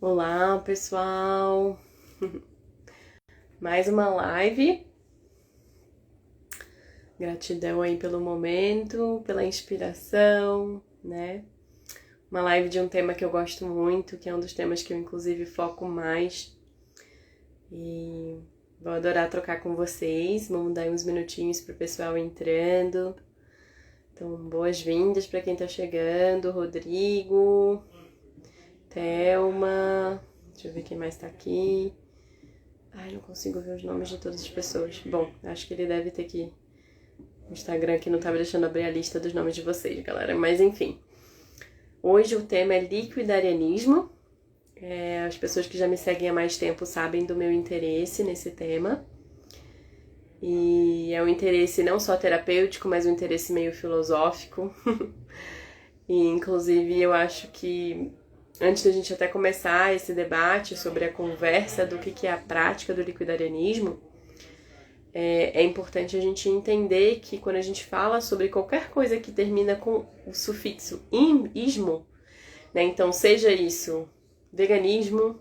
Olá, pessoal! Mais uma live. Gratidão aí pelo momento, pela inspiração, né? Uma live de um tema que eu gosto muito, que é um dos temas que eu inclusive foco mais. E vou adorar trocar com vocês. Vamos dar uns minutinhos pro pessoal entrando. Então, boas-vindas para quem tá chegando, Rodrigo, Thelma, deixa eu ver quem mais tá aqui. Ai, não consigo ver os nomes de todas as pessoas. Bom, acho que ele deve ter que... O Instagram aqui não tava deixando abrir a lista dos nomes de vocês, galera. Mas enfim. Hoje o tema é liquidarianismo. As pessoas que já me seguem há mais tempo sabem do meu interesse nesse tema. E é um interesse não só terapêutico, mas um interesse meio filosófico. E inclusive eu acho que antes da gente até começar esse debate sobre a conversa do que é a prática do liquidarianismo, é importante a gente entender que quando a gente fala sobre qualquer coisa que termina com o sufixo ismo, né, então seja isso veganismo,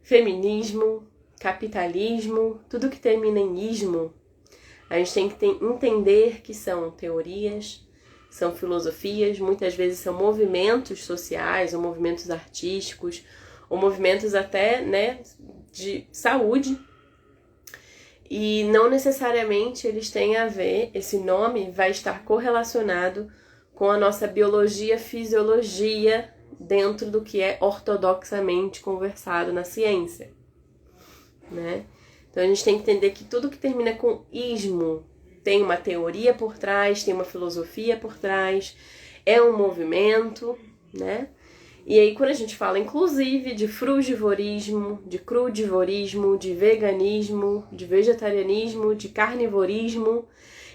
feminismo, capitalismo, tudo que termina em ismo, a gente tem que entender que são teorias, são filosofias, muitas vezes são movimentos sociais, ou movimentos artísticos, ou movimentos até, né, de saúde. E não necessariamente eles têm a ver, esse nome vai estar correlacionado com a nossa biologia, fisiologia, dentro do que é ortodoxamente conversado na ciência, né? Então a gente tem que entender que tudo que termina com ismo tem uma teoria por trás, tem uma filosofia por trás, é um movimento, né? E aí quando a gente fala inclusive de frugivorismo, de crudivorismo, de veganismo, de vegetarianismo, de carnivorismo,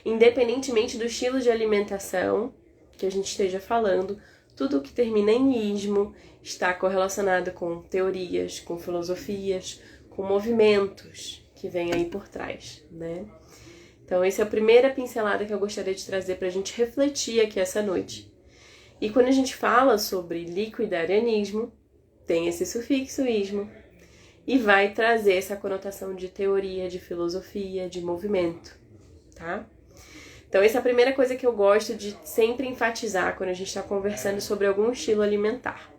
independentemente do estilo de alimentação que a gente esteja falando, tudo que termina em ismo está correlacionado com teorias, com filosofias, com movimentos que vêm aí por trás, né? Então, essa é a primeira pincelada que eu gostaria de trazer para a gente refletir aqui essa noite. E quando a gente fala sobre liquidarianismo, tem esse sufixo ismo e vai trazer essa conotação de teoria, de filosofia, de movimento, tá? Então, essa é a primeira coisa que eu gosto de sempre enfatizar quando a gente está conversando sobre algum estilo alimentar.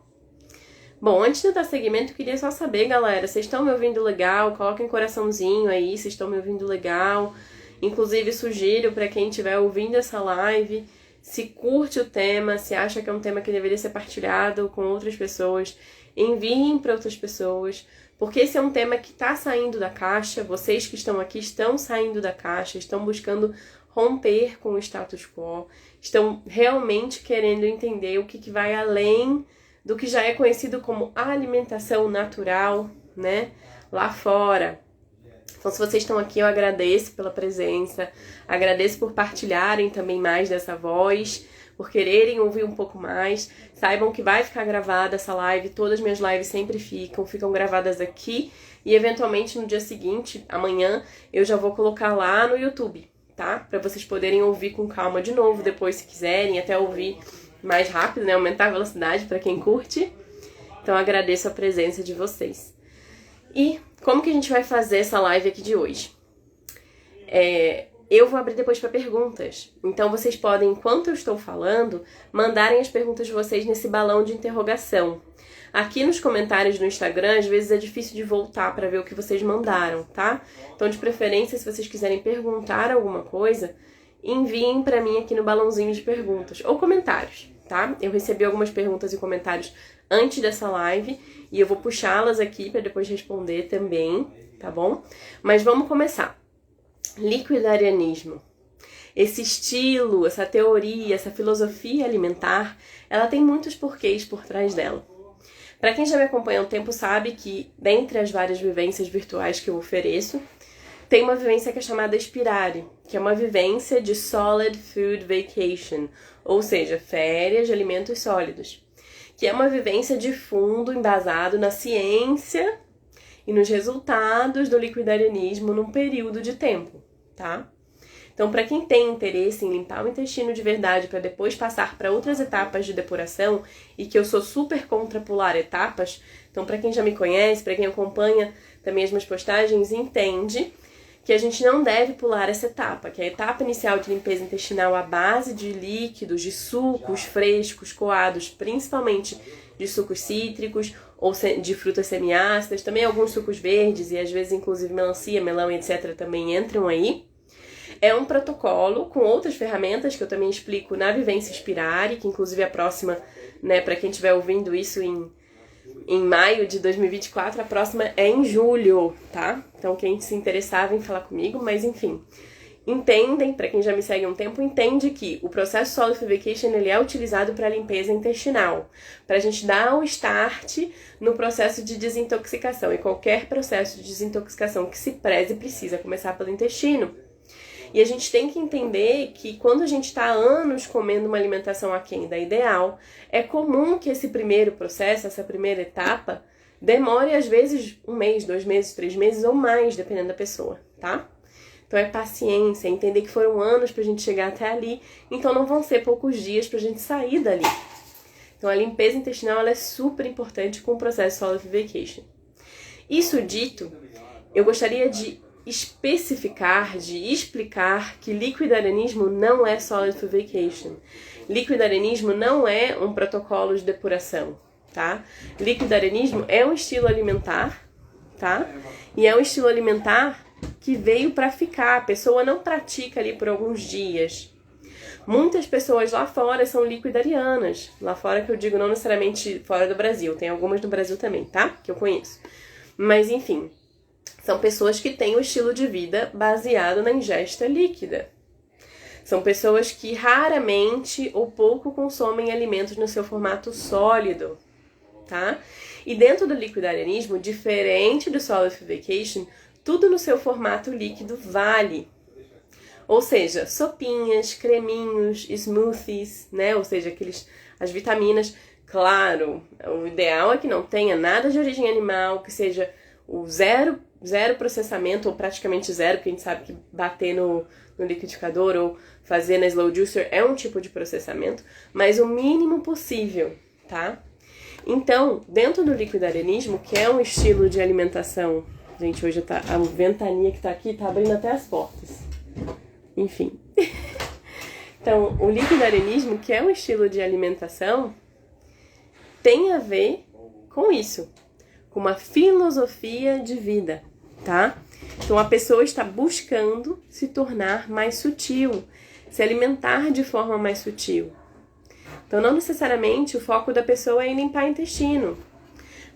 Bom, antes de dar seguimento, eu queria só saber, galera, vocês estão me ouvindo legal? Coloquem um coraçãozinho aí, vocês estão me ouvindo legal. Inclusive, sugiro para quem estiver ouvindo essa live, se curte o tema, se acha que é um tema que deveria ser partilhado com outras pessoas, enviem para outras pessoas, porque esse é um tema que está saindo da caixa, vocês que estão aqui estão saindo da caixa, estão buscando romper com o status quo, estão realmente querendo entender o que vai além do que já é conhecido como alimentação natural, né, lá fora. Então, se vocês estão aqui, eu agradeço pela presença, agradeço por partilharem também mais dessa voz, por quererem ouvir um pouco mais. Saibam que vai ficar gravada essa live, todas as minhas lives sempre ficam gravadas aqui e eventualmente no dia seguinte, amanhã, eu já vou colocar lá no YouTube, tá? Para vocês poderem ouvir com calma de novo depois, se quiserem, até ouvir mais rápido, né? Aumentar a velocidade para quem curte. Então, agradeço a presença de vocês. E como que a gente vai fazer essa live aqui de hoje? Eu vou abrir depois para perguntas. Então, vocês podem, enquanto eu estou falando, mandarem as perguntas de vocês nesse balão de interrogação. Aqui nos comentários do Instagram, às vezes é difícil de voltar para ver o que vocês mandaram, tá? Então, de preferência, se vocês quiserem perguntar alguma coisa, enviem para mim aqui no balãozinho de perguntas ou comentários, tá? Eu recebi algumas perguntas e comentários antes dessa live e eu vou puxá-las aqui para depois responder também, tá bom? Mas vamos começar. Liquidarianismo. Esse estilo, essa teoria, essa filosofia alimentar, ela tem muitos porquês por trás dela. Para quem já me acompanha há um tempo sabe que, dentre as várias vivências virtuais que eu ofereço, tem uma vivência que é chamada Spirare, que é uma vivência de Solid Food Vacation, ou seja, férias de alimentos sólidos, que é uma vivência de fundo embasado na ciência e nos resultados do liquidarianismo num período de tempo, tá? Então, para quem tem interesse em limpar o intestino de verdade para depois passar para outras etapas de depuração, e que eu sou super contra pular etapas, então para quem já me conhece, para quem acompanha também as minhas postagens, entende que a gente não deve pular essa etapa, que é a etapa inicial de limpeza intestinal à base de líquidos, de sucos frescos, coados, principalmente de sucos cítricos ou de frutas semiácidas, também alguns sucos verdes e às vezes inclusive melancia, melão, etc. também entram aí. É um protocolo com outras ferramentas que eu também explico na Vivência Inspirare, que inclusive a próxima, né, para quem estiver ouvindo isso em maio de 2024, a próxima é em julho, tá? Então quem se interessar vem falar comigo, mas enfim. Entendem, para quem já me segue há um tempo, entende que o processo Solidification ele é utilizado para limpeza intestinal, para a gente dar o start no processo de desintoxicação. E qualquer processo de desintoxicação que se preze precisa começar pelo intestino. E a gente tem que entender que quando a gente está há anos comendo uma alimentação aquém da ideal, é comum que esse primeiro processo, essa primeira etapa, demore às vezes 1 mês, 2 meses, 3 meses ou mais, dependendo da pessoa, tá? Então é paciência, entender que foram anos pra gente chegar até ali, então não vão ser poucos dias pra gente sair dali. Então a limpeza intestinal ela é super importante com o processo Solidification. Isso dito, eu gostaria de especificar, de explicar que liquidarianismo não é Solidification. Liquidarianismo não é um protocolo de depuração, tá? Liquidarianismo é um estilo alimentar, tá? E é um estilo alimentar que veio para ficar. A pessoa não pratica ali por alguns dias. Muitas pessoas lá fora são liquidarianas. Lá fora que eu digo não necessariamente fora do Brasil. Tem algumas do Brasil também, tá? Que eu conheço. Mas enfim, são pessoas que têm o estilo de vida baseado na ingesta líquida. São pessoas que raramente ou pouco consomem alimentos no seu formato sólido, tá? E dentro do liquidarianismo, diferente do Solidification, tudo no seu formato líquido vale. Ou seja, sopinhas, creminhos, smoothies, né? Ou seja, as vitaminas. Claro, o ideal é que não tenha nada de origem animal, que seja o zero processamento, ou praticamente zero, porque a gente sabe que bater no liquidificador ou fazer na slow juicer é um tipo de processamento, mas o mínimo possível, tá? Então, dentro do liquidarianismo, que é um estilo de alimentação, gente, hoje a ventania que tá aqui tá abrindo até as portas. Enfim. Então, o liquidarianismo, que é um estilo de alimentação, tem a ver com isso, com uma filosofia de vida, tá? Então, a pessoa está buscando se tornar mais sutil, se alimentar de forma mais sutil. Então, não necessariamente o foco da pessoa é em limpar o intestino.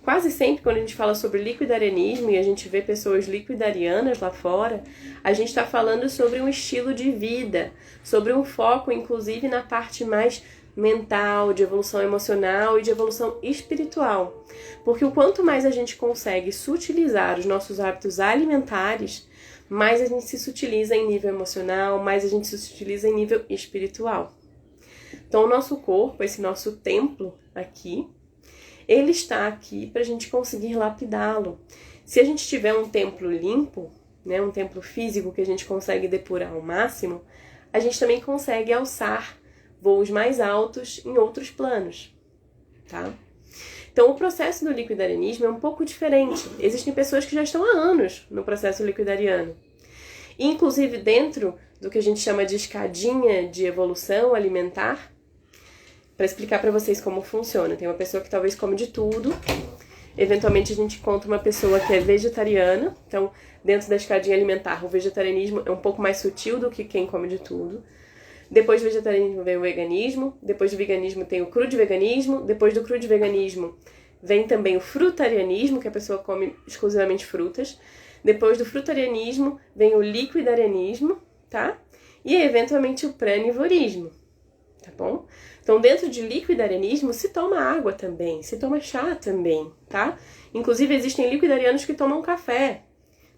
Quase sempre, quando a gente fala sobre liquidarianismo e a gente vê pessoas liquidarianas lá fora, a gente está falando sobre um estilo de vida, sobre um foco, inclusive, na parte mais mental, de evolução emocional e de evolução espiritual. Porque o quanto mais a gente consegue sutilizar os nossos hábitos alimentares, mais a gente se sutiliza em nível emocional, mais a gente se sutiliza em nível espiritual. Então, o nosso corpo, esse nosso templo aqui, ele está aqui para a gente conseguir lapidá-lo. Se a gente tiver um templo limpo, né, um templo físico que a gente consegue depurar ao máximo, a gente também consegue alçar voos mais altos em outros planos, tá? Então, o processo do liquidarianismo é um pouco diferente. Existem pessoas que já estão há anos no processo liquidariano. Inclusive, dentro do que a gente chama de escadinha de evolução alimentar, para explicar para vocês como funciona. Tem uma pessoa que talvez come de tudo. Eventualmente, a gente encontra uma pessoa que é vegetariana. Então, dentro da escadinha alimentar, o vegetarianismo é um pouco mais sutil do que quem come de tudo. Depois do vegetarianismo vem o veganismo, depois do veganismo tem o crudiveganismo, depois do crudiveganismo vem também o frutarianismo, que a pessoa come exclusivamente frutas. Depois do frutarianismo vem o liquidarianismo, tá? E eventualmente o pranivorismo, tá bom? Então, dentro de liquidarianismo se toma água também, se toma chá também, tá? Inclusive, existem liquidarianos que tomam café.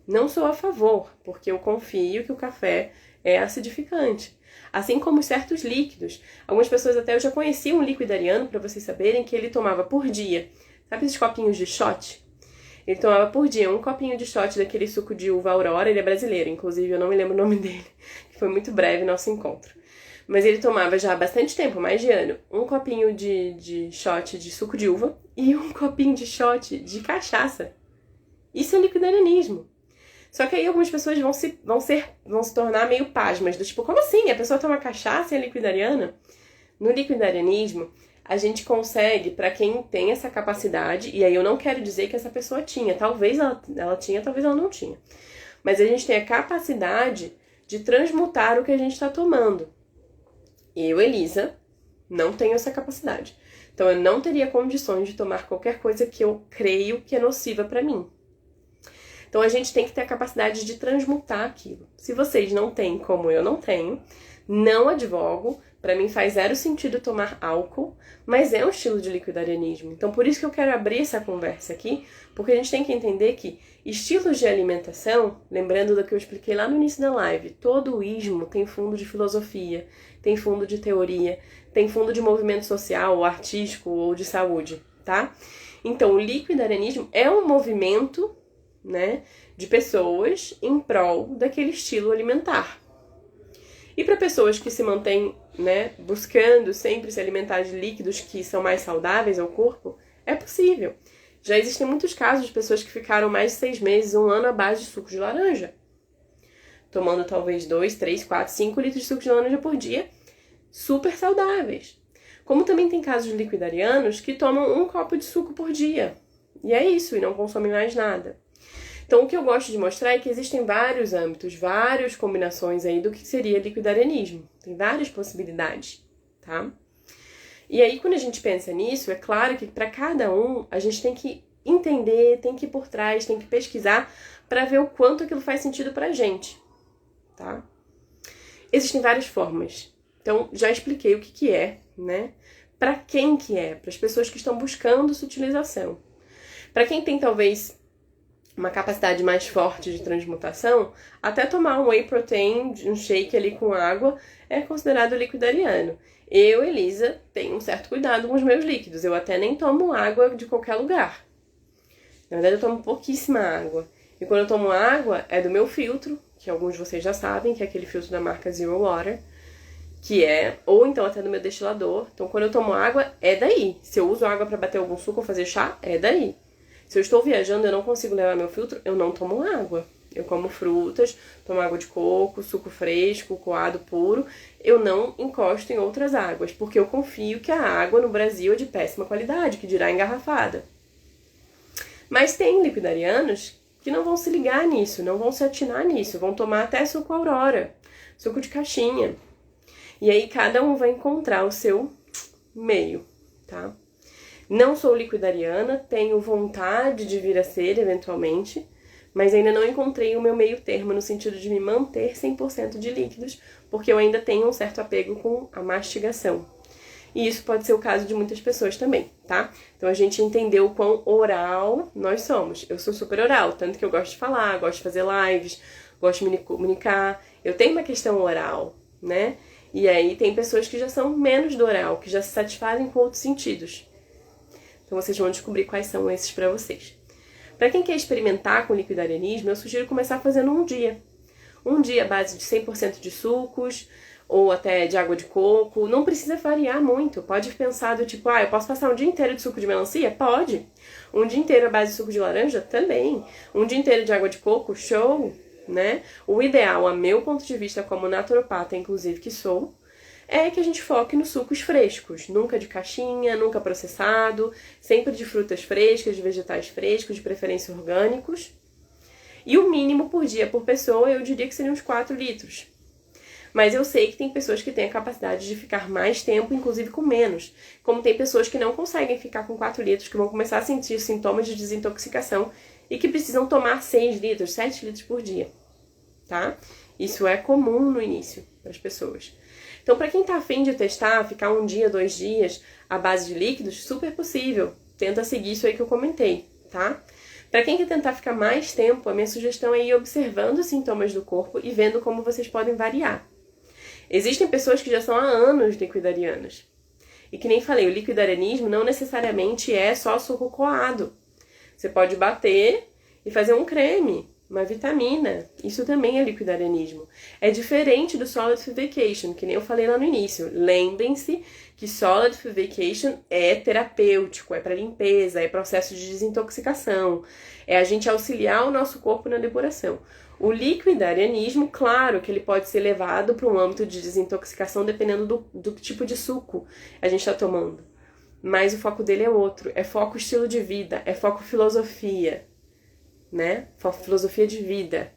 Não sou a favor, porque eu confio que o café é acidificante. Assim como certos líquidos. Algumas pessoas até eu já conheci um liquidariano, para vocês saberem, que ele tomava por dia. Sabe esses copinhos de shot? Ele tomava por dia um copinho de shot daquele suco de uva Aurora, ele é brasileiro, inclusive eu não me lembro o nome dele, que foi muito breve nosso encontro. Mas ele tomava já há bastante tempo, mais de ano, um copinho de shot de suco de uva e um copinho de shot de cachaça. Isso é liquidarianismo. Só que aí algumas pessoas vão se tornar meio pasmas, do tipo, como assim? A pessoa toma cachaça e é liquidariana? No liquidarianismo, a gente consegue, para quem tem essa capacidade, e aí eu não quero dizer que essa pessoa tinha, talvez ela tinha, talvez ela não tinha. Mas a gente tem a capacidade de transmutar o que a gente está tomando. Eu, Elisa, não tenho essa capacidade. Então eu não teria condições de tomar qualquer coisa que eu creio que é nociva para mim. Então a gente tem que ter a capacidade de transmutar aquilo. Se vocês não têm, como eu não tenho, não advogo. Para mim faz zero sentido tomar álcool, mas é um estilo de liquidarianismo. Então por isso que eu quero abrir essa conversa aqui, porque a gente tem que entender que estilos de alimentação, lembrando do que eu expliquei lá no início da live, todo o ismo tem fundo de filosofia, tem fundo de teoria, tem fundo de movimento social, ou artístico, ou de saúde, tá? Então o liquidarianismo é um movimento, né, de pessoas em prol daquele estilo alimentar. E para pessoas que se mantêm, né, buscando sempre se alimentar de líquidos que são mais saudáveis ao corpo, é possível. Já existem muitos casos de pessoas que ficaram mais de 6 meses, 1 ano à base de suco de laranja. Tomando talvez 2, 3, 4, 5 litros de suco de laranja por dia, super saudáveis. Como também tem casos de liquidarianos que tomam 1 copo de suco por dia. E é isso, e não consomem mais nada. Então, o que eu gosto de mostrar é que existem vários âmbitos, várias combinações aí do que seria liquidarianismo. Tem várias possibilidades, tá? E aí, quando a gente pensa nisso, é claro que para cada um, a gente tem que entender, tem que ir por trás, tem que pesquisar para ver o quanto aquilo faz sentido pra gente, tá? Existem várias formas. Então, já expliquei o que é, né? Para quem que é? Para as pessoas que estão buscando sutilização. Para quem tem, talvez, uma capacidade mais forte de transmutação, até tomar um whey protein, um shake ali com água, é considerado liquidariano. Eu, Elisa, tenho um certo cuidado com os meus líquidos. Eu até nem tomo água de qualquer lugar. Na verdade, eu tomo pouquíssima água. E quando eu tomo água, é do meu filtro, que alguns de vocês já sabem, que é aquele filtro da marca Zero Water, que é, ou então até do meu destilador. Então, quando eu tomo água, é daí. Se eu uso água para bater algum suco ou fazer chá, é daí. Se eu estou viajando e eu não consigo levar meu filtro, eu não tomo água. Eu como frutas, tomo água de coco, suco fresco, coado puro. Eu não encosto em outras águas, porque eu confio que a água no Brasil é de péssima qualidade, que dirá engarrafada. Mas tem liquidarianos que não vão se ligar nisso, não vão se atinar nisso, vão tomar até suco Aurora, suco de caixinha. E aí cada um vai encontrar o seu meio, tá? Não sou liquidariana, tenho vontade de vir a ser, eventualmente, mas ainda não encontrei o meu meio termo no sentido de me manter 100% de líquidos, porque eu ainda tenho um certo apego com a mastigação. E isso pode ser o caso de muitas pessoas também, tá? Então a gente entendeu o quão oral nós somos. Eu sou super oral, tanto que eu gosto de falar, gosto de fazer lives, gosto de me comunicar. Eu tenho uma questão oral, né? E aí tem pessoas que já são menos do oral, que já se satisfazem com outros sentidos. Então vocês vão descobrir quais são esses para vocês. Para quem quer experimentar com liquidarianismo, eu sugiro começar fazendo um dia. Um dia à base de 100% de sucos, ou até de água de coco. Não precisa variar muito. Pode pensar do tipo, eu posso passar um dia inteiro de suco de melancia? Pode. Um dia inteiro à base de suco de laranja? Também. Um dia inteiro de água de coco? Show, né? O ideal, a meu ponto de vista como naturopata, inclusive que sou, é que a gente foque nos sucos frescos, nunca de caixinha, nunca processado, sempre de frutas frescas, de vegetais frescos, de preferência orgânicos. E o mínimo por dia por pessoa, eu diria que seriam uns 4 litros. Mas eu sei que tem pessoas que têm a capacidade de ficar mais tempo, inclusive com menos. Como tem pessoas que não conseguem ficar com 4 litros, que vão começar a sentir sintomas de desintoxicação e que precisam tomar 6 litros, 7 litros por dia, tá? Isso é comum no início para as pessoas. Então, para quem tá afim de testar, ficar um dia, 2 dias à base de líquidos, super possível. Tenta seguir isso aí que eu comentei, tá? Para quem quer tentar ficar mais tempo, a minha sugestão é ir observando os sintomas do corpo e vendo como vocês podem variar. Existem pessoas que já são há anos liquidarianas. E que nem falei, o liquidarianismo não necessariamente é só suco coado. Você pode bater e fazer um creme, uma vitamina. Isso também é liquidarianismo. É diferente do Solid Vacation, que nem eu falei lá no início. Lembrem-se que Solid Vacation é terapêutico, é para limpeza, é processo de desintoxicação. É a gente auxiliar o nosso corpo na depuração. O liquidarianismo, claro que ele pode ser levado para um âmbito de desintoxicação dependendo do tipo de suco a gente está tomando. Mas o foco dele é outro. É foco estilo de vida, é foco filosofia, né? Filosofia de vida.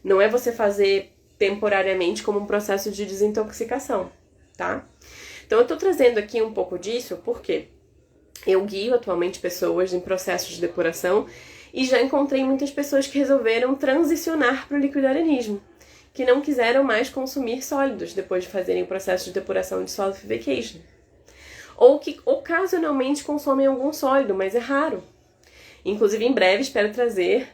Não é você fazer temporariamente como um processo de desintoxicação, tá? Então eu tô trazendo aqui um pouco disso porque eu guio atualmente pessoas em processos de depuração e já encontrei muitas pessoas que resolveram transicionar para o liquidarianismo, que não quiseram mais consumir sólidos depois de fazerem o processo de depuração de Solid Vacation. Ou que ocasionalmente consomem algum sólido, mas é raro. Inclusive, em breve, espero trazer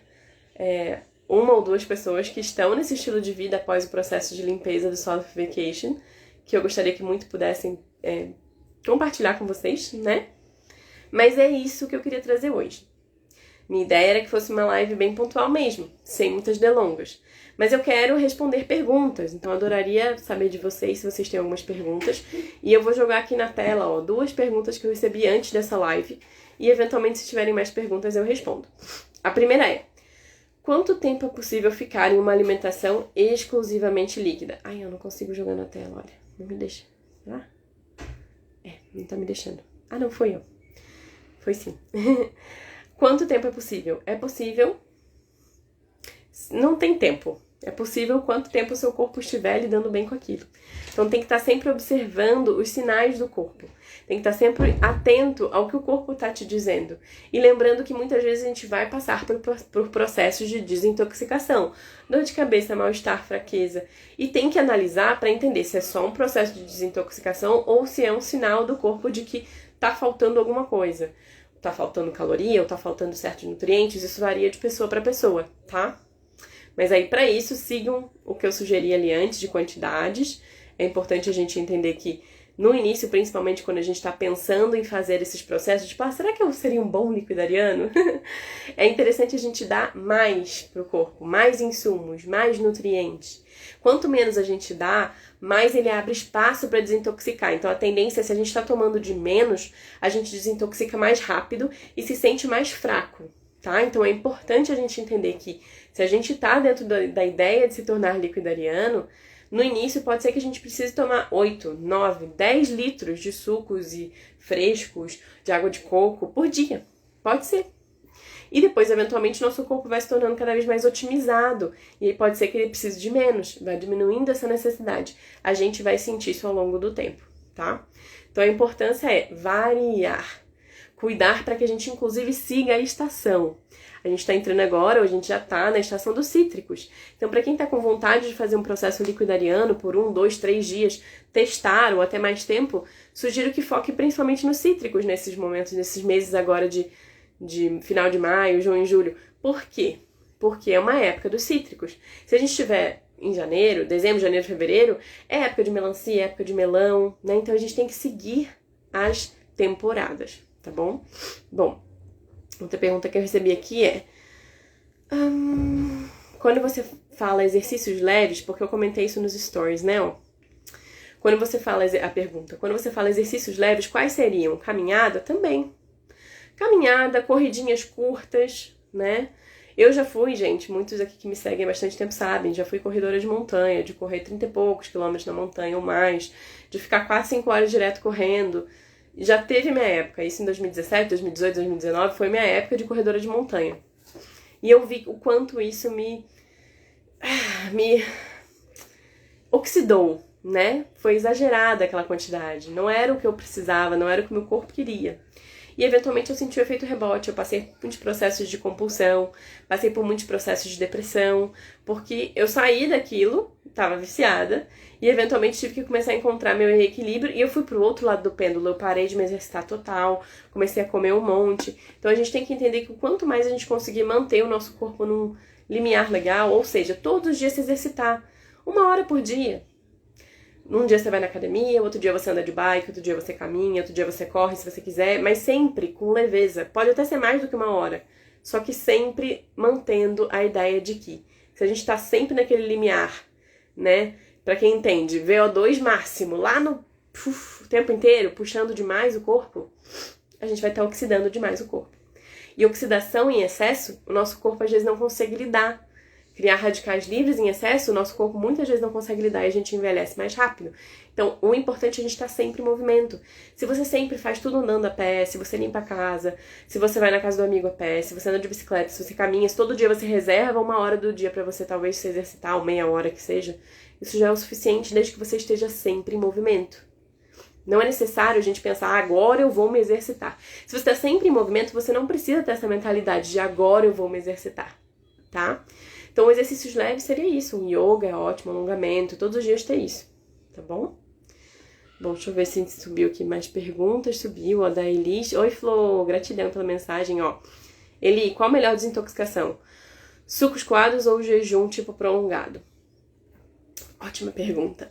uma ou duas pessoas que estão nesse estilo de vida após o processo de limpeza do Solid Vacation, que eu gostaria que muito pudessem compartilhar com vocês, né? Mas é isso que eu queria trazer hoje. Minha ideia era que fosse uma live bem pontual mesmo, sem muitas delongas. Mas eu quero responder perguntas, então eu adoraria saber de vocês se vocês têm algumas perguntas. E eu vou jogar aqui na tela, ó, 2 perguntas que eu recebi antes dessa live. E eventualmente, se tiverem mais perguntas, eu respondo. A primeira é: quanto tempo é possível ficar em uma alimentação exclusivamente líquida? Ai, eu não consigo jogar na tela, olha. Não me deixa. Ah? Não tá me deixando. Ah, não, foi eu. Foi sim. Quanto tempo é possível? É possível... Não tem tempo. É possível quanto tempo o seu corpo estiver lidando bem com aquilo. Então tem que estar sempre observando os sinais do corpo. Tem que estar sempre atento ao que o corpo está te dizendo. E lembrando que muitas vezes a gente vai passar por processos de desintoxicação. Dor de cabeça, mal-estar, fraqueza. E tem que analisar para entender se é só um processo de desintoxicação ou se é um sinal do corpo de que está faltando alguma coisa. Tá faltando caloria ou tá faltando certos nutrientes, isso varia de pessoa para pessoa, tá? Mas aí, para isso, sigam o que eu sugeri ali antes de quantidades. É importante a gente entender que, no início, principalmente quando a gente está pensando em fazer esses processos, tipo, será que eu seria um bom liquidariano? É interessante a gente dar mais pro corpo, mais insumos, mais nutrientes. Quanto menos a gente dá, mais ele abre espaço para desintoxicar. Então, a tendência é, se a gente está tomando de menos, a gente desintoxica mais rápido e se sente mais fraco, tá? Então, é importante a gente entender que, se a gente está dentro da ideia de se tornar liquidariano, no início pode ser que a gente precise tomar 8, 9, 10 litros de sucos e frescos, de água de coco por dia. Pode ser. E depois, eventualmente, nosso corpo vai se tornando cada vez mais otimizado. E aí pode ser que ele precise de menos. Vai diminuindo essa necessidade. A gente vai sentir isso ao longo do tempo, tá? Então, a importância é variar. Cuidar para que a gente, inclusive, siga a estação. A gente está entrando agora, ou a gente já está na estação dos cítricos. Então, para quem está com vontade de fazer um processo liquidariano por 1, 2, 3 dias, testar ou até mais tempo, sugiro que foque principalmente nos cítricos nesses momentos, nesses meses agora de final de maio, junho e julho. Por quê? Porque é uma época dos cítricos. Se a gente estiver em janeiro, dezembro, janeiro, fevereiro, é época de melancia, é época de melão, né? Então a gente tem que seguir as temporadas, tá bom? Bom, outra pergunta que eu recebi aqui é... quando você fala exercícios leves, porque eu comentei isso nos stories, né? Ó, quando você fala... A pergunta, quando você fala exercícios leves, quais seriam? Caminhada? Também. Caminhada, corridinhas curtas, né? Eu já fui, gente, muitos aqui que me seguem há bastante tempo sabem, já fui corredora de montanha, de correr 30 e poucos quilômetros na montanha ou mais, de ficar 4, 5 horas direto correndo. Já teve minha época, isso em 2017, 2018, 2019, foi minha época de corredora de montanha. E eu vi o quanto isso me oxidou, né? Foi exagerada aquela quantidade, não era o que eu precisava, não era o que meu corpo queria. E eventualmente eu senti o efeito rebote, eu passei por muitos processos de compulsão, passei por muitos processos de depressão, porque eu saí daquilo, estava viciada, e eventualmente tive que começar a encontrar meu equilíbrio, e eu fui pro outro lado do pêndulo, eu parei de me exercitar total, comecei a comer um monte. Então a gente tem que entender que quanto mais a gente conseguir manter o nosso corpo num limiar legal, ou seja, todos os dias se exercitar, 1 hora por dia. Um dia você vai na academia, outro dia você anda de bike, outro dia você caminha, outro dia você corre se você quiser, mas sempre com leveza. Pode até ser mais do que 1 hora. só que sempre mantendo a ideia de que se a gente está sempre naquele limiar, né? Para quem entende, VO2 máximo, lá no o tempo inteiro, puxando demais o corpo, a gente vai estar oxidando demais o corpo. E oxidação em excesso, o nosso corpo às vezes não consegue lidar. Criar radicais livres em excesso, o nosso corpo muitas vezes não consegue lidar e a gente envelhece mais rápido. Então, o importante é a gente estar sempre em movimento. Se você sempre faz tudo andando a pé, se você limpa a casa, se você vai na casa do amigo a pé, se você anda de bicicleta, se você caminha, se todo dia você reserva 1 hora do dia para você talvez se exercitar, ou meia hora que seja, isso já é o suficiente desde que você esteja sempre em movimento. Não é necessário a gente pensar, agora eu vou me exercitar. Se você está sempre em movimento, você não precisa ter essa mentalidade de agora eu vou me exercitar, tá? Então, exercícios leves seria isso. Um yoga é ótimo, alongamento, todos os dias ter isso, tá bom? Bom, deixa eu ver se subiu aqui mais perguntas. Subiu, ó, da Elis. Oi, Flor, gratidão pela mensagem, ó. Eli, qual a melhor desintoxicação? Sucos coados ou jejum tipo prolongado? Ótima pergunta.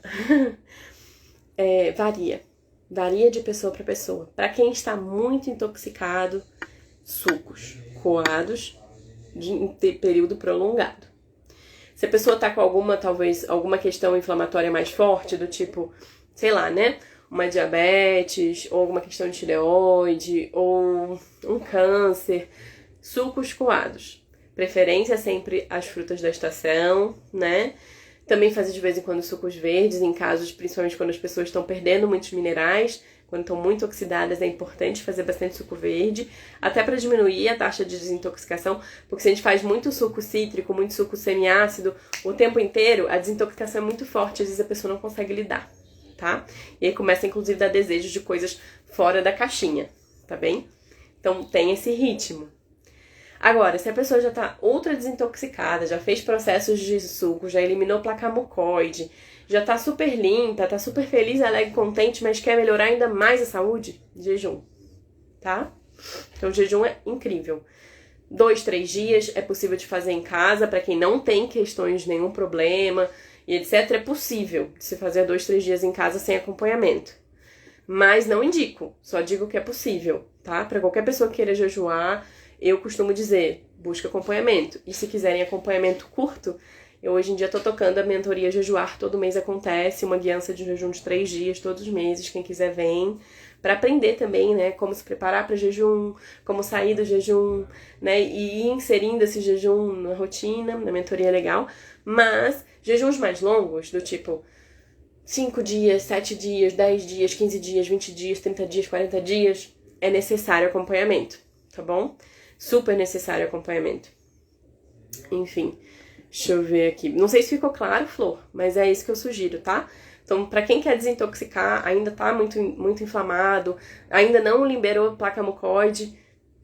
Varia. Varia de pessoa para pessoa. Para quem está muito intoxicado, sucos coados de período prolongado. Se a pessoa tá com alguma questão inflamatória mais forte, do tipo, sei lá, né? Uma diabetes, ou alguma questão de tireoide, ou um câncer, sucos coados. Preferência sempre as frutas da estação, né? Também fazer de vez em quando sucos verdes, em casos, principalmente quando as pessoas estão perdendo muitos minerais, quando estão muito oxidadas, é importante fazer bastante suco verde, até para diminuir a taxa de desintoxicação, porque se a gente faz muito suco cítrico, muito suco semiácido, o tempo inteiro, a desintoxicação é muito forte, às vezes a pessoa não consegue lidar, tá? E aí começa, inclusive, a dar desejos de coisas fora da caixinha, tá bem? Então, tem esse ritmo. Agora, se a pessoa já tá ultra desintoxicada, já fez processos de suco, já eliminou placa mucoide, já tá super limpa, tá super feliz, alegre, contente, mas quer melhorar ainda mais a saúde, jejum, tá? Então, o jejum é incrível. 2, 3 dias é possível de fazer em casa, para quem não tem questões, nenhum problema e etc. É possível de se fazer 2, 3 dias em casa sem acompanhamento. Mas não indico, só digo que é possível, tá? Para qualquer pessoa que queira jejuar, eu costumo dizer, busca acompanhamento. E se quiserem acompanhamento curto, eu hoje em dia tô tocando a mentoria Jejuar, todo mês acontece, uma guiança de jejum de 3 dias, todos os meses, quem quiser vem, para aprender também, né, como se preparar para jejum, como sair do jejum, né, e ir inserindo esse jejum na rotina, na mentoria é legal, mas jejuns mais longos, do tipo 5 dias, 7 dias, 10 dias, 15 dias, 20 dias, 30 dias, 40 dias, é necessário acompanhamento, tá bom? Super necessário acompanhamento. Enfim, deixa eu ver aqui. Não sei se ficou claro, Flor, mas é isso que eu sugiro, tá? Então, pra quem quer desintoxicar, ainda tá muito inflamado, ainda não liberou placa mucoide,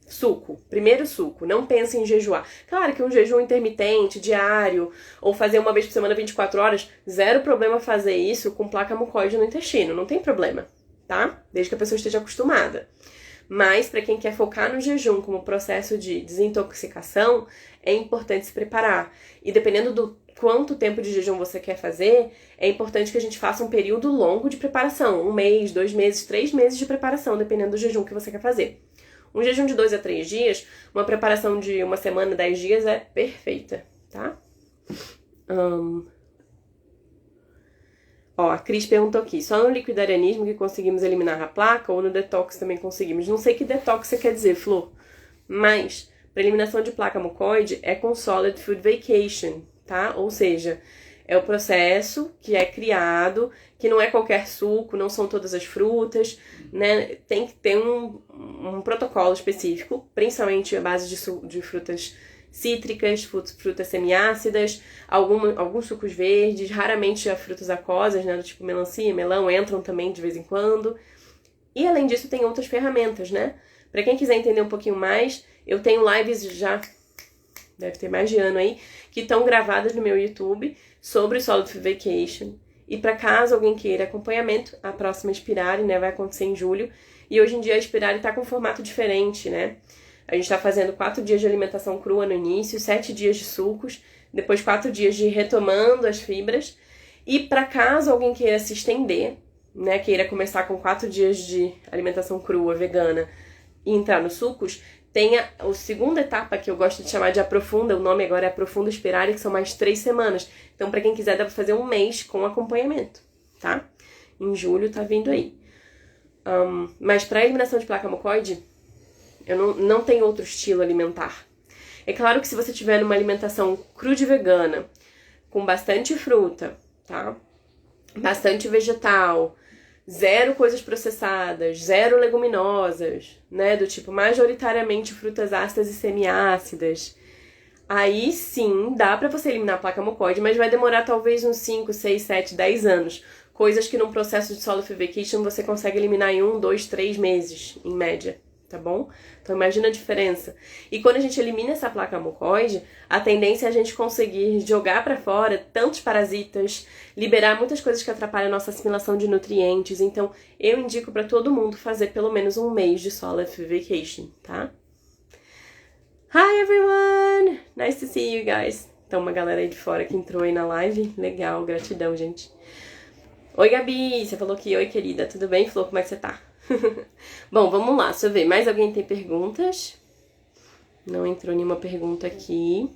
suco. Primeiro suco. Não pense em jejuar. Claro que um jejum intermitente, diário, ou fazer uma vez por semana 24 horas, zero problema fazer isso com placa mucoide no intestino. Não tem problema, tá? Desde que a pessoa esteja acostumada. Mas, para quem quer focar no jejum como processo de desintoxicação, é importante se preparar. E dependendo do quanto tempo de jejum você quer fazer, é importante que a gente faça um período longo de preparação. 1 mês, 2 meses, 3 meses de preparação, dependendo do jejum que você quer fazer. Um jejum de 2 a 3 dias, uma preparação de 1 semana, 10 dias é perfeita, tá? Ó, a Cris perguntou aqui, só no liquidarianismo que conseguimos eliminar a placa ou no detox também conseguimos? Não sei que detox você quer dizer, Flor, mas para eliminação de placa mucoide é com Solid Food Vacation, tá? Ou seja, é o processo que é criado, que não é qualquer suco, não são todas as frutas, né? Tem que ter um protocolo específico, principalmente a base de frutas cítricas, frutas semiácidas, alguns sucos verdes, raramente as frutas aquosas, né, do tipo melancia, melão, entram também de vez em quando. E além disso tem outras ferramentas, né? Para quem quiser entender um pouquinho mais, eu tenho lives já, deve ter mais de ano aí, que estão gravadas no meu YouTube sobre o Solid Food Vacation. E para caso alguém queira acompanhamento, a próxima Inspirare, né, vai acontecer em julho. E hoje em dia a Inspirare está com um formato diferente, né? A gente está fazendo 4 dias de alimentação crua no início, 7 dias de sucos, depois 4 dias de retomando as fibras. E para caso alguém queira se estender, né, queira começar com 4 dias de alimentação crua, vegana, e entrar nos sucos, Tem a segunda etapa, que eu gosto de chamar de aprofunda, o nome agora é aprofunda espirária, que são mais 3 semanas. Então, para quem quiser, dá pra fazer um mês com acompanhamento, tá? Em julho tá vindo aí. Mas para eliminação de placa mucoide, eu não tenho outro estilo alimentar. É claro que se você tiver numa alimentação crude vegana, com bastante fruta, tá? Bastante vegetal, zero coisas processadas, zero leguminosas, né? Do tipo majoritariamente frutas ácidas e semiácidas. Aí sim, dá pra você eliminar a placa mucoide, mas vai demorar talvez uns 5, 6, 7, 10 anos. Coisas que num processo de solidification você consegue eliminar em 1, 2, 3 meses, em média, tá bom? Então imagina a diferença. E quando a gente elimina essa placa mucoide, a tendência é a gente conseguir jogar pra fora tantos parasitas, liberar muitas coisas que atrapalham a nossa assimilação de nutrientes. Então eu indico pra todo mundo fazer pelo menos um mês de solidification, tá? Hi everyone! Nice to see you guys. Então uma galera aí de fora que entrou aí na live. Legal, gratidão, gente. Oi, Gabi, você falou que oi, querida, tudo bem? Falou, como é que você tá? Bom, vamos lá, deixa eu ver, mais alguém tem perguntas? Não entrou nenhuma pergunta aqui.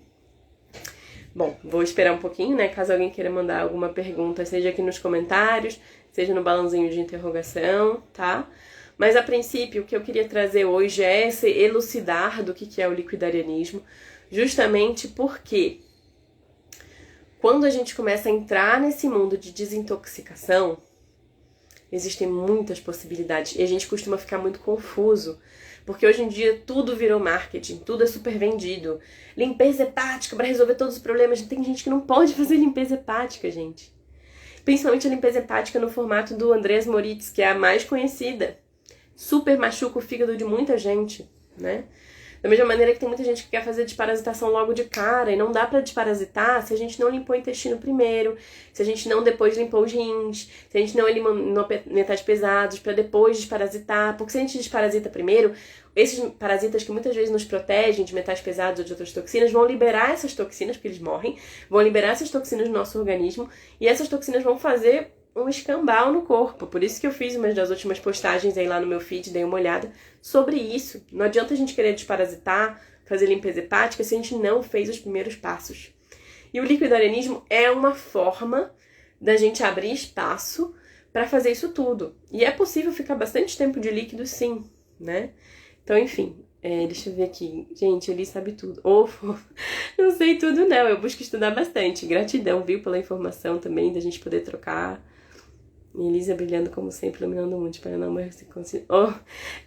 Bom, vou esperar um pouquinho, né, caso alguém queira mandar alguma pergunta, seja aqui nos comentários, seja no balãozinho de interrogação, tá? Mas a princípio, o que eu queria trazer hoje é esse elucidar do que é o liquidarianismo, justamente porque quando a gente começa a entrar nesse mundo de desintoxicação, existem muitas possibilidades e a gente costuma ficar muito confuso, porque hoje em dia tudo virou marketing, tudo é super vendido. Limpeza hepática para resolver todos os problemas. Tem gente que não pode fazer limpeza hepática, gente. Principalmente a limpeza hepática no formato do Andrés Moritz, que é a mais conhecida. Super machuca o fígado de muita gente, né? Da mesma maneira que tem muita gente que quer fazer desparasitação logo de cara, e não dá pra desparasitar se a gente não limpou o intestino primeiro, se a gente não depois limpou os rins, se a gente não eliminou metais pesados pra depois desparasitar, porque se a gente desparasita primeiro, esses parasitas que muitas vezes nos protegem de metais pesados ou de outras toxinas vão liberar essas toxinas, porque eles morrem, vão liberar essas toxinas no nosso organismo, e essas toxinas vão fazer um escambau no corpo. Por isso que eu fiz uma das últimas postagens aí lá no meu feed, dei uma olhada sobre isso. Não adianta a gente querer desparasitar, fazer limpeza hepática se a gente não fez os primeiros passos. E o liquidarianismo é uma forma da gente abrir espaço para fazer isso tudo. E é possível ficar bastante tempo de líquido, sim, né? Então, enfim, deixa eu ver aqui. Gente, Eli sabe tudo. Não sei tudo não, eu busco estudar bastante. Gratidão, viu, pela informação também, da gente poder trocar. E Elisa brilhando como sempre, iluminando o mundo para não morrer. Oh,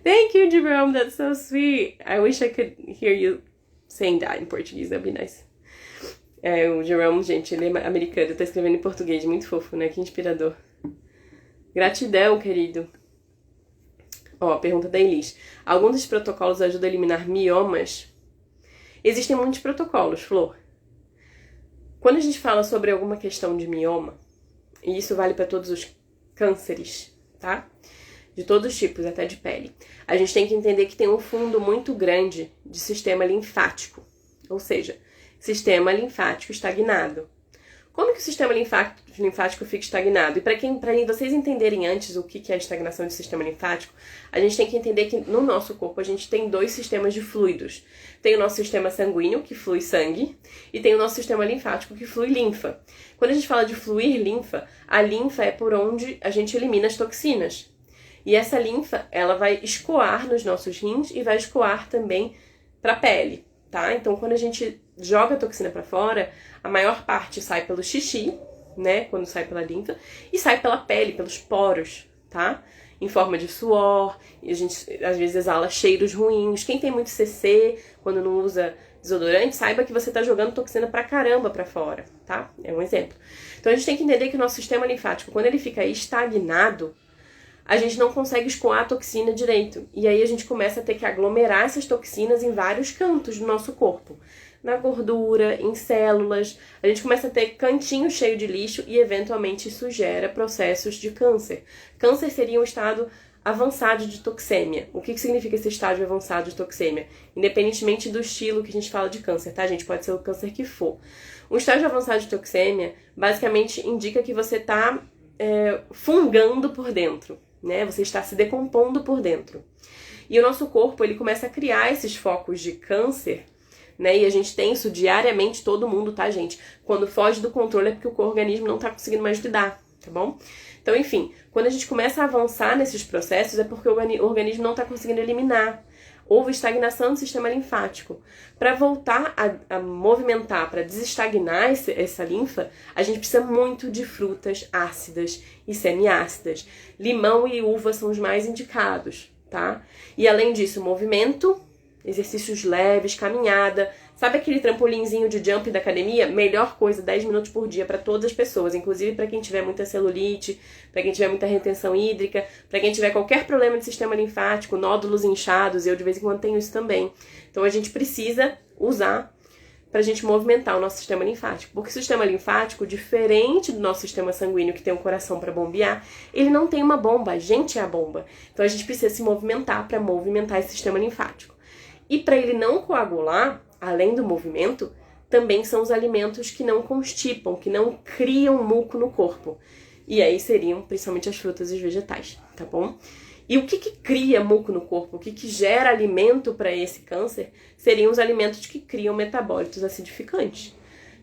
thank you, Jerome, that's so sweet. I wish I could hear you saying that in Portuguese, that'd be nice. O Jerome, gente, ele é americano, tá escrevendo em português, muito fofo, né? Que inspirador. Gratidão, querido. Pergunta da Elis. Algum dos protocolos ajuda a eliminar miomas? Existem muitos protocolos, Flor. Quando a gente fala sobre alguma questão de mioma, e isso vale para todos os cânceres, tá? De todos os tipos, até de pele. A gente tem que entender que tem um fundo muito grande de sistema linfático. Ou seja, sistema linfático estagnado. Como que o sistema linfático fica estagnado? E para vocês entenderem antes o que é a estagnação do sistema linfático, a gente tem que entender que no nosso corpo a gente tem 2 sistemas de fluidos. Tem o nosso sistema sanguíneo, que flui sangue, e tem o nosso sistema linfático, que flui linfa. Quando a gente fala de fluir linfa, a linfa é por onde a gente elimina as toxinas. E essa linfa, ela vai escoar nos nossos rins e vai escoar também para a pele, tá? Então, quando a gente joga a toxina para fora, a maior parte sai pelo xixi, né, quando sai pela linfa, e sai pela pele, pelos poros, tá? Em forma de suor, e a gente às vezes exala cheiros ruins. Quem tem muito CC, quando não usa desodorante, saiba que você tá jogando toxina pra caramba pra fora, tá? É um exemplo. Então a gente tem que entender que o nosso sistema linfático, quando ele fica estagnado, a gente não consegue escoar a toxina direito. E aí a gente começa a ter que aglomerar essas toxinas em vários cantos do nosso corpo. Na gordura, em células, a gente começa a ter cantinho cheio de lixo e eventualmente isso gera processos de câncer. Câncer seria um estado avançado de toxêmia. O que significa esse estágio avançado de toxêmia? Independentemente do estilo que a gente fala de câncer, tá, gente? Pode ser o câncer que for. Um estágio avançado de toxêmia basicamente indica que você está fungando por dentro, né? Você está se decompondo por dentro. E o nosso corpo, ele começa a criar esses focos de câncer, né? E a gente tem isso diariamente, todo mundo, tá, gente? Quando foge do controle é porque o organismo não tá conseguindo mais lidar, tá bom? Então, enfim, quando a gente começa a avançar nesses processos é porque o organismo não tá conseguindo eliminar. Houve estagnação do sistema linfático. Para voltar a movimentar, para desestagnar essa linfa, a gente precisa muito de frutas ácidas e semiácidas. Limão e uva são os mais indicados, tá? E além disso, movimento, exercícios leves, caminhada. Sabe aquele trampolinzinho de jump da academia? Melhor coisa, 10 minutos por dia para todas as pessoas, inclusive para quem tiver muita celulite, para quem tiver muita retenção hídrica, para quem tiver qualquer problema de sistema linfático, nódulos inchados, eu de vez em quando tenho isso também. Então a gente precisa usar para a gente movimentar o nosso sistema linfático, porque o sistema linfático, diferente do nosso sistema sanguíneo que tem um coração para bombear, ele não tem uma bomba, a gente é a bomba. Então a gente precisa se movimentar para movimentar esse sistema linfático. E para ele não coagular, além do movimento, também são os alimentos que não constipam, que não criam muco no corpo. E aí seriam principalmente as frutas e os vegetais, tá bom? E o que cria muco no corpo, o que gera alimento para esse câncer, seriam os alimentos que criam metabólitos acidificantes.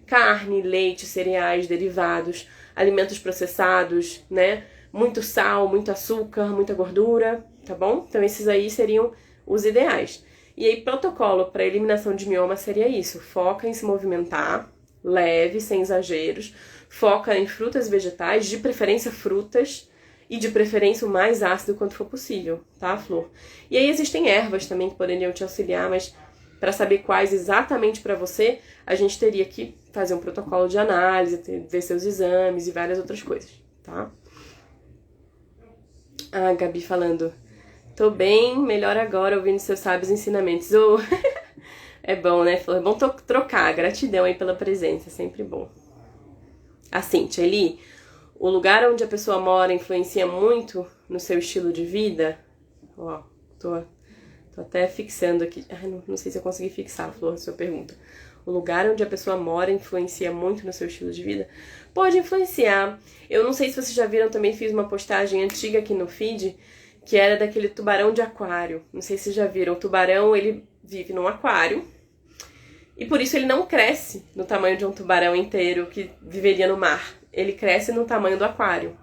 Carne, leite, cereais, derivados, alimentos processados, né? Muito sal, muito açúcar, muita gordura, tá bom? Então esses aí seriam os ideais. E aí, protocolo para eliminação de mioma seria isso. Foca em se movimentar, leve, sem exageros. Foca em frutas e vegetais, de preferência frutas, e de preferência o mais ácido quanto for possível, tá, Flor? E aí existem ervas também que poderiam te auxiliar, mas para saber quais exatamente para você, a gente teria que fazer um protocolo de análise, ver seus exames e várias outras coisas, tá? A Gabi falando... Tô bem, melhor agora ouvindo seus sábios ensinamentos. Oh, é bom, né, Flor? É bom trocar. Gratidão aí pela presença, sempre bom. A Cíntia, Eli, o lugar onde a pessoa mora influencia muito no seu estilo de vida? Ó, tô até fixando aqui. Ai, não sei se eu consegui fixar, Flor, a sua pergunta. O lugar onde a pessoa mora influencia muito no seu estilo de vida? Pode influenciar. Eu não sei se vocês já viram, também fiz uma postagem antiga aqui no feed, que era daquele tubarão de aquário. Não sei se vocês já viram. O tubarão, ele vive num aquário. E por isso ele não cresce no tamanho de um tubarão inteiro que viveria no mar. Ele cresce no tamanho do aquário.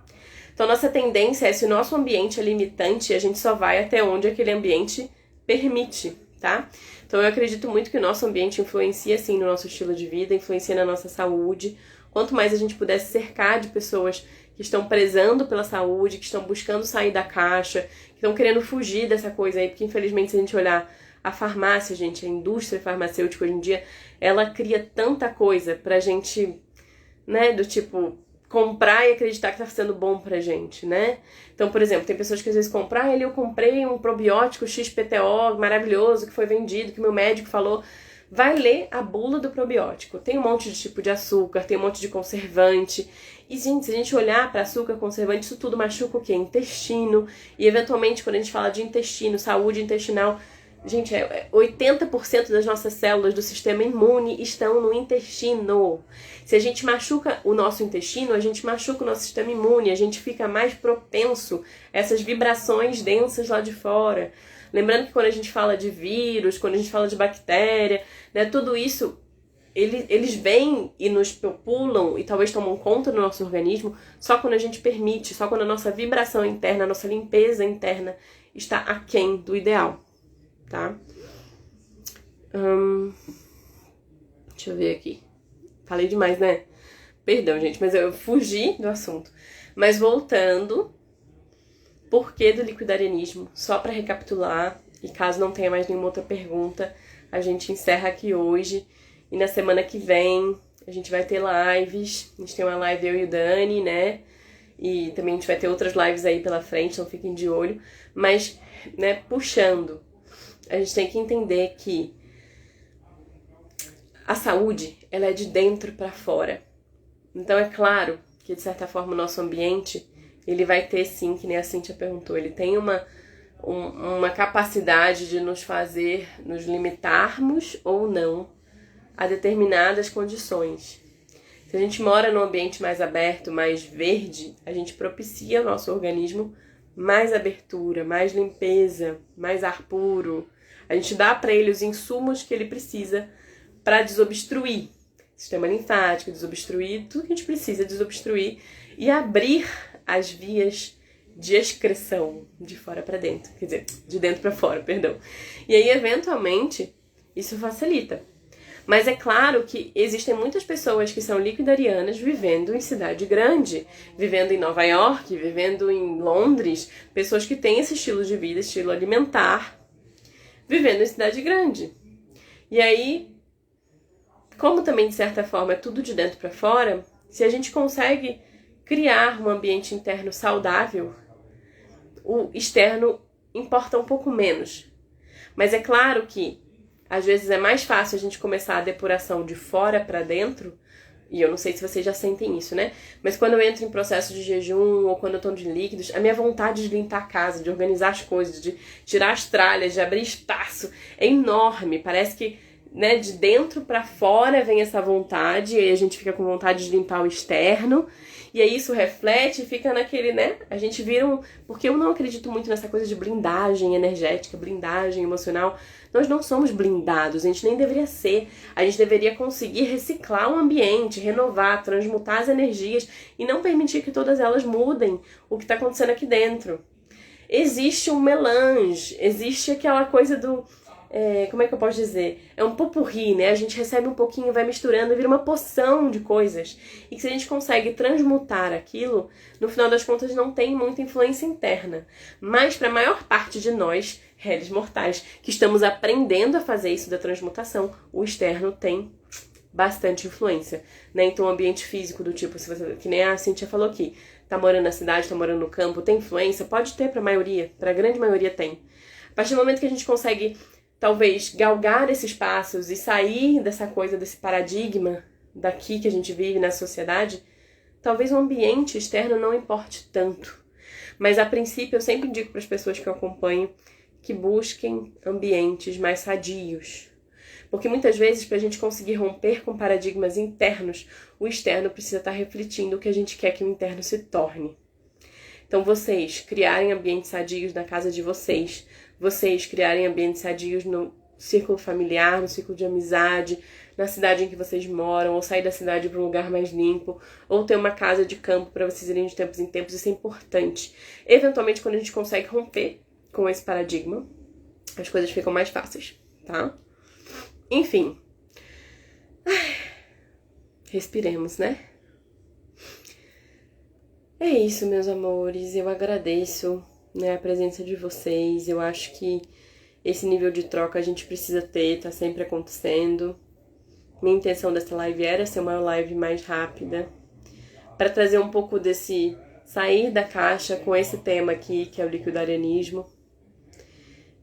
Então, nossa tendência é, se o nosso ambiente é limitante, a gente só vai até onde aquele ambiente permite, tá? Então, eu acredito muito que o nosso ambiente influencia, sim, no nosso estilo de vida, influencia na nossa saúde. Quanto mais a gente pudesse cercar de pessoas que estão prezando pela saúde, que estão buscando sair da caixa, que estão querendo fugir dessa coisa aí, porque infelizmente se a gente olhar a farmácia, gente, a indústria farmacêutica hoje em dia, ela cria tanta coisa pra gente, né, do tipo, comprar e acreditar que tá sendo bom pra gente, né? Então, por exemplo, tem pessoas que às vezes compram, eu comprei um probiótico XPTO maravilhoso que foi vendido, que meu médico falou. Vai ler a bula do probiótico. Tem um monte de tipo de açúcar, tem um monte de conservante. E, gente, se a gente olhar para açúcar, conservante, isso tudo machuca o quê? Intestino. E, eventualmente, quando a gente fala de intestino, saúde intestinal, gente, 80% das nossas células do sistema imune estão no intestino. Se a gente machuca o nosso intestino, a gente machuca o nosso sistema imune, a gente fica mais propenso a essas vibrações densas lá de fora. Lembrando que quando a gente fala de vírus, quando a gente fala de bactéria, né, tudo isso, eles vêm e nos populam e talvez tomam conta do nosso organismo só quando a gente permite, só quando a nossa vibração interna, a nossa limpeza interna está aquém do ideal, tá? Deixa eu ver aqui. Falei demais, né? Perdão, gente, mas eu fugi do assunto. Mas voltando... Porquê do liquidarianismo? Só para recapitular, e caso não tenha mais nenhuma outra pergunta, a gente encerra aqui hoje. E na semana que vem a gente vai ter lives. A gente tem uma live eu e o Dani, né? E também a gente vai ter outras lives aí pela frente, então fiquem de olho. Mas, né, puxando, a gente tem que entender que a saúde, ela é de dentro para fora. Então é claro que, de certa forma, o nosso ambiente... ele vai ter sim, que nem a Cíntia perguntou, ele tem uma capacidade de nos fazer, nos limitarmos ou não a determinadas condições. Se a gente mora num ambiente mais aberto, mais verde, a gente propicia o nosso organismo mais abertura, mais limpeza, mais ar puro. A gente dá para ele os insumos que ele precisa para desobstruir sistema linfático, desobstruir tudo que a gente precisa desobstruir e abrir as vias de excreção de fora para dentro, quer dizer, de dentro para fora, perdão. E aí, eventualmente, isso facilita. Mas é claro que existem muitas pessoas que são liquidarianas vivendo em cidade grande, vivendo em Nova York, vivendo em Londres, pessoas que têm esse estilo de vida, estilo alimentar, vivendo em cidade grande. E aí, como também de certa forma é tudo de dentro para fora, se a gente consegue criar um ambiente interno saudável, o externo importa um pouco menos. Mas é claro que às vezes é mais fácil a gente começar a depuração de fora para dentro, e eu não sei se vocês já sentem isso, né? Mas quando eu entro em processo de jejum ou quando eu tô de líquidos, a minha vontade de limpar a casa, de organizar as coisas, de tirar as tralhas, de abrir espaço, é enorme. Parece que, né, de dentro para fora vem essa vontade, e aí a gente fica com vontade de limpar o externo, e aí isso reflete e fica naquele, né? A gente vira um... Porque eu não acredito muito nessa coisa de blindagem energética, blindagem emocional. Nós não somos blindados, a gente nem deveria ser. A gente deveria conseguir reciclar o ambiente, renovar, transmutar as energias e não permitir que todas elas mudem o que está acontecendo aqui dentro. Existe um melange, existe aquela coisa do... como é que eu posso dizer? É um pot-pourri, né? A gente recebe um pouquinho, vai misturando, vira uma poção de coisas. E que se a gente consegue transmutar aquilo, no final das contas não tem muita influência interna. Mas para a maior parte de nós, réis mortais, que estamos aprendendo a fazer isso da transmutação, o externo tem bastante influência, né? Então o ambiente físico do tipo, se você, que nem a Cíntia falou aqui, tá morando na cidade, tá morando no campo, tem influência? Pode ter para a maioria, para a grande maioria tem. A partir do momento que a gente consegue talvez galgar esses passos e sair dessa coisa, desse paradigma daqui que a gente vive na sociedade, talvez o ambiente externo não importe tanto. Mas a princípio eu sempre indico para as pessoas que eu acompanho que busquem ambientes mais sadios. Porque muitas vezes, para a gente conseguir romper com paradigmas internos, o externo precisa estar refletindo o que a gente quer que o interno se torne. Então vocês criarem ambientes sadios na casa de vocês criarem ambientes sadios no círculo familiar, no círculo de amizade, na cidade em que vocês moram, ou sair da cidade para um lugar mais limpo, ou ter uma casa de campo para vocês irem de tempos em tempos, isso é importante. Eventualmente, quando a gente consegue romper com esse paradigma, as coisas ficam mais fáceis, tá? Enfim. Respiremos, né? É isso, meus amores, eu agradeço, né, a presença de vocês. Eu acho que esse nível de troca a gente precisa ter, tá sempre acontecendo. Minha intenção dessa live era ser uma live mais rápida, para trazer um pouco desse sair da caixa com esse tema aqui, que é o liquidarianismo.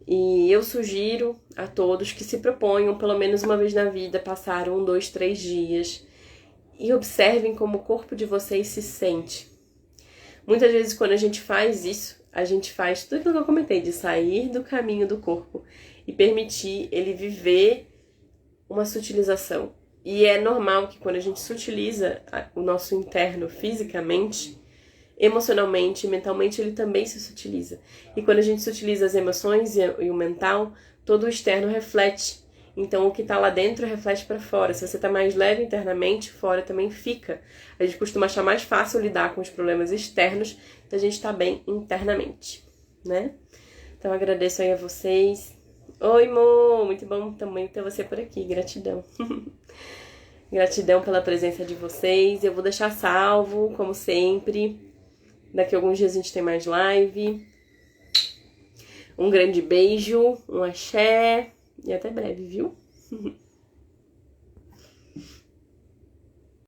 E eu sugiro a todos que se proponham, pelo menos uma vez na vida, passar 1, 2, 3 dias e observem como o corpo de vocês se sente. Muitas vezes, quando a gente faz isso, a gente faz tudo aquilo que eu comentei, de sair do caminho do corpo e permitir ele viver uma sutilização. E é normal que quando a gente sutiliza o nosso interno fisicamente, emocionalmente, mentalmente, ele também se sutiliza. E quando a gente sutiliza as emoções e o mental, todo o externo reflete. Então, o que está lá dentro reflete para fora. Se você está mais leve internamente, fora também fica. A gente costuma achar mais fácil lidar com os problemas externos, então a gente está bem internamente, né? Então, agradeço aí a vocês. Oi, Mo! Muito bom também ter você por aqui. Gratidão. Gratidão pela presença de vocês. Eu vou deixar salvo, como sempre. Daqui a alguns dias a gente tem mais live. Um grande beijo, um axé e até breve, viu?